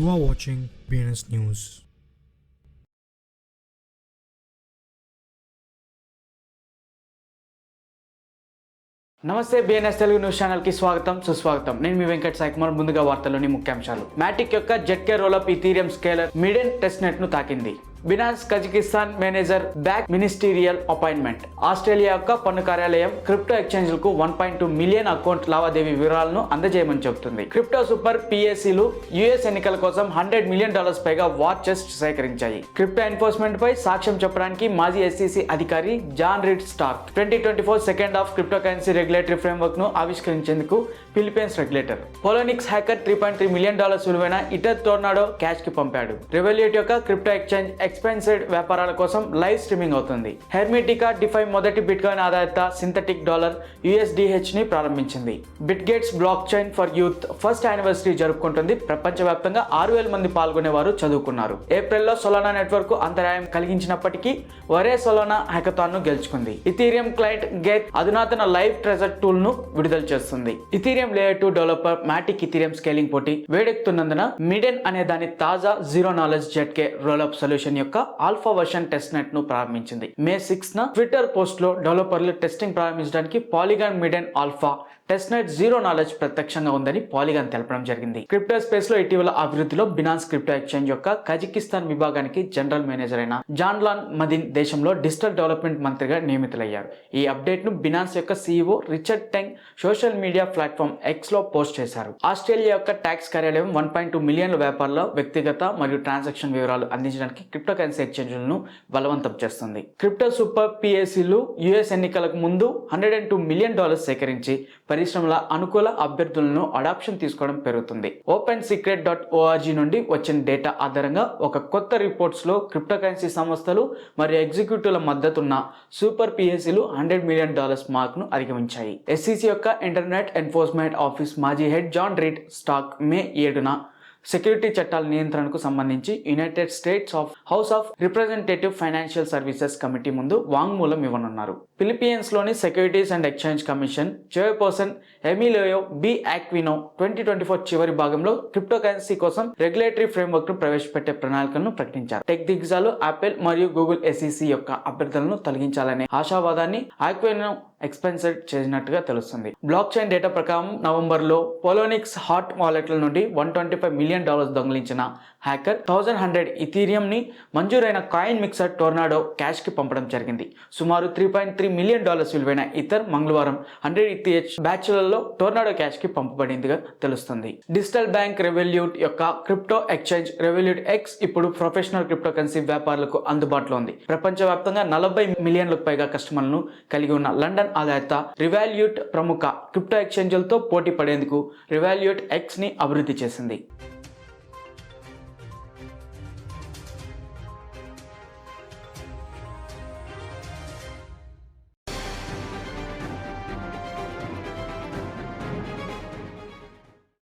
You are watching BNS News. నమస్తే BNS Telugu news channel కి స్వాగతం సుస్వాగతం. నేను మీ వెంకట్ సాయి కుమార్. ముందుగా వార్తల్లోని ముఖ్యాంశాలు. మ్యాటిక్ యొక్క ZK rollup Ethereum scaler Miden test net ను తాకింది. Binance Kazakhstan manager back ministerial appointment. Australia యొక్క పన్ను కార్యాలయం క్రిప్టో ఎక్స్చేంజ్లకు 1.2 మిలియన్ అకౌంట్ లావాదేవీ వివరాలను అందజేయమని చెబుతుంది. క్రిప్టో సూపర్ పిఎస్సీలు యుఎస్ ఎన్నికల కోసం $100 మిలియన్ పైగా వార్ చెస్ట్ సేకరించాయి. క్రిప్టో ఎన్ఫోర్స్మెంట్ పై సాక్ష్యం చెప్పడానికి మాజీ ఎస్సీసీ అధికారి John Reed Stark 2024 second half cryptocurrency regulatory framework ను ఆవిష్కరించేందుకు Philippines regulator. Poloniex hacker $3.3 million విలువైన ఇటర్ టోర్నాడో క్యాష్ కి పంపాడు. రెవల్యూట్ యొక్క క్రిప్టో ఎక్స్చేంజ్ ఎక్స్పెన్సెడ్ వ్యాపారాల కోసం లైవ్ స్ట్రీమింగ్ అవుతుంది. హెర్మిటికా డిఫై మొదటి బిట్కాయిన్ ఆధారిత సింథటిక్ డాలర్ USDH ని ప్రారంభించింది. Bitgates blockchain for youth first anniversary జరుపుకుంటుంది. ప్రపంచవ్యాప్తంగా 6,000 మంది పాల్గొనేవారు చదువుకున్నారు. ఏప్రిల్లో సొలానా నెట్వర్క్ అంతరాయం కలిగించినప్పటికీ వరే సొలానా హ్యాకథాన్ ను గెలుచుకుంది. ఇథీరియం క్లయింట్ గెట్ అధునాతన లైవ్ ట్రెజర్ టూల్ ను విడుదల చేస్తుంది. Ethereum layer 2 developer Matic Ethereum scaling పోటీ వేడెక్కుతున్నందున మిడెన్ అనే దాని తాజా zero knowledge ZK rollup solution యొక్క ఆల్ఫా వర్షన్ టెస్ట్ నెట్ ను ప్రారంభించింది. మే 6న ట్విట్టర్ పోస్ట్ లో డెవలపర్లు టెస్టింగ్ ప్రారంభించడానికి Polygon Miden alpha test net zero knowledge ప్రత్యక్షంగా ఉందని పాలిగాన్ తెలపడం జరిగింది. క్రిప్టో స్పేస్ లో ఇటీవల అభివృద్ధిలో బినాన్స్ క్రిప్టో ఎక్స్చేంజ్ యొక్క కజకిస్తాన్ విభాగానికి జనరల్ మేనేజర్ అయిన జాన్లాన్ మదిన్ దేశంలో డిజిటల్ డెవలప్మెంట్ మంత్రిగా నియమితులయ్యారు. ఈ అప్డేట్ ను బినాన్స్ యొక్క CEO Richard Teng social media platform X లో పోస్ట్ చేశారు. ఆస్ట్రేలియా యొక్క ట్యాక్స్ కార్యాలయం 1.2 మిలియన్ వ్యాపారుల వ్యక్తిగత మరియు ట్రాన్సాక్షన్ వివరాలు అందించడానికి క్రిప్టో కరెన్సీ ఎక్స్చేంజ్లను బలవంతం చేస్తుంది. క్రిప్టో సూపర్ పిఎస్సీలు యుఎస్ ఎన్నికలకు ముందు $102 మిలియన్ సేకరించి పరిశ్రమల అనుకూల అభ్యర్థులను అడాప్షన్ తీసుకోవడం పెరుగుతుంది. OpenSecret.org నుండి వచ్చిన డేటా ఆధారంగా ఒక కొత్త రిపోర్ట్స్ లో క్రిప్టో కరెన్సీ సంస్థలు మరియు ఎగ్జిక్యూటివ్ల మద్దతున్న సూపర్ పిఎస్సీలు $100 మిలియన్ మార్క్ ను అధిగమించాయి. SEC యొక్క ఇంటర్నెట్ ఎన్ఫోర్స్మెంట్ ఆఫీస్ మాజీ head John Reed Stark May 7న సెక్యూరిటీ చట్టాల నియంత్రణకు సంబంధించి United States House of Representative Financial Services Committee ముందు వాంగ్మూలం ఇవ్వనున్నారు. ఫిలిప్పీన్స్ లోని Securities and Exchange Commission chairperson Emilio B Aquino 2024 చివరి భాగంలో క్రిప్టో కరెన్సీ కోసం రెగ్యులేటరీ ఫ్రేమ్వర్క్ ను ప్రవేశపెట్టే ప్రణాళికలను ప్రకటించారు. టెక్ దిగ్గజాలు యాపిల్ మరియు గూగుల్ SEC యొక్క అభ్యర్థులను తొలగించాలనే ఆశావాదాన్ని ఆక్వినో ఎక్స్పెన్సెడ్ చేసినట్టుగా తెలుస్తుంది. బ్లాక్ చైన్ డేటా ప్రకారం నవంబర్లో పోలోనిక్స్ హాట్ వాలెట్ల నుండి $125 మిలియన్ దొంగిలించిన హ్యాకర్ 1100 ఇథీరియం ని మంజూరైన కాయిన్ మిక్సర్ టోర్నాడో క్యాష్ కి పంపడం జరిగింది. సుమారు $3.3 మిలియన్ విలువైన ఇతర్ మంగళవారం 100 ETH బ్యాచ్లలో టోర్నాడో క్యాష్ కి పంపబడిందిగా తెలుస్తుంది. డిజిటల్ బ్యాంక్ రెవల్యూట్ యొక్క క్రిప్టో ఎక్స్చేంజ్ రెవల్యూట్ X ఇప్పుడు ప్రొఫెషనల్ క్రిప్టో కరెన్సీ వ్యాపారులకు అందుబాటులో ఉంది. ప్రపంచవ్యాప్తంగా 40 మిలియన్లకు పైగా కస్టమర్లను కలిగి ఉన్న లండన్ ఆధారిత రివాల్యూట్ ప్రముఖ క్రిప్టో ఎక్స్చేంజ్లతో పోటీ పడేందుకు రివాల్యూట్ X ని అభివృద్ధి చేసింది.